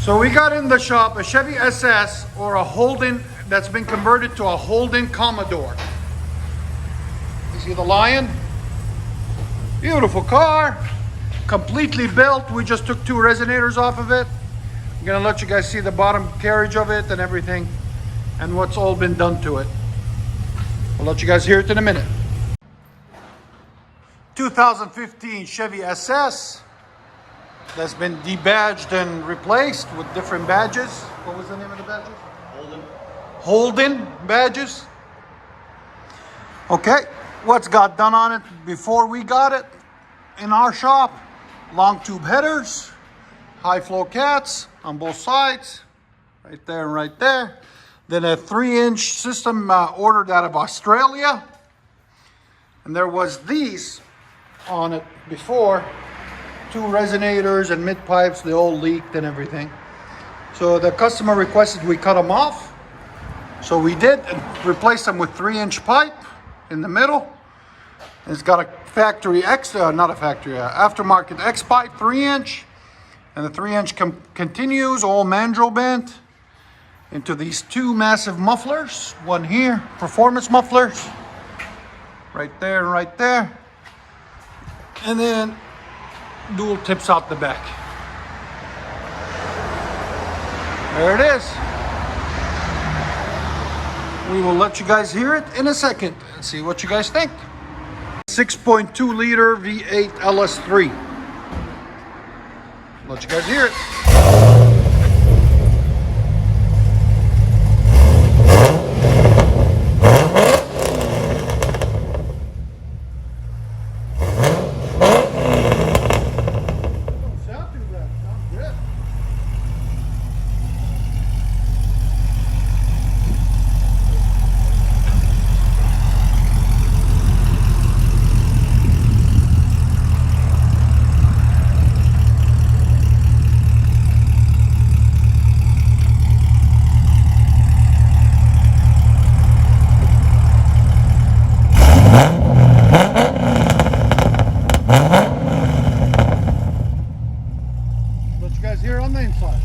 So we got in the shop a Chevy SS or a Holden that's been converted to a Holden Commodore. You see the Lion? Beautiful car, completely built. We just took 2 resonators off of it. I'm gonna let you guys see the bottom carriage of it and everything and what's all been done to it. I'll let you guys hear it in a minute. 2015 Chevy SS that's been debadged and replaced with different badges. What was the name of the badges? Holden badges. Okay, what's got done on it before we got it in our shop? Long tube headers, high flow cats on both sides, right there and right there. Then a 3-inch system ordered out of Australia. And there was these on it before, 2 resonators and mid pipes, they all leaked and everything. So the customer requested we cut them off. So we did and replaced them with 3-inch pipe in the middle. And it's got a factory X, not a factory, aftermarket X pipe, 3-inch. And the 3-inch continues, all mandrel bent into these 2 massive mufflers. One here, performance mufflers, right there and right there. And then dual tips out the back. There it is. We will let you guys hear it in a second and see what you guys think. 6.2 liter V8 LS3. Let you guys hear it. Let you guys hear it on the inside.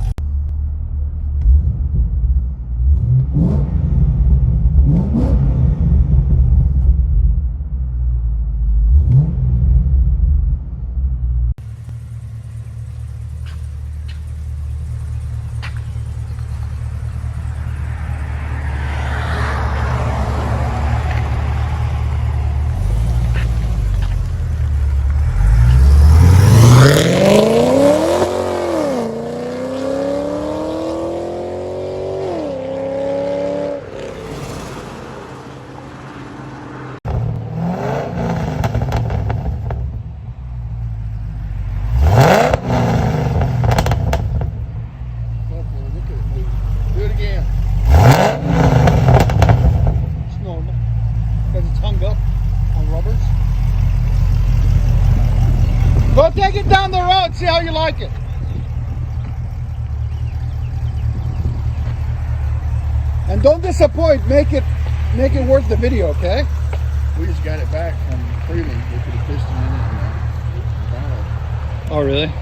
Go take it down the road, see how you like it. And don't disappoint, make it worth the video, okay? We just got it back from Freeland. We put a piston in it and Oh, really?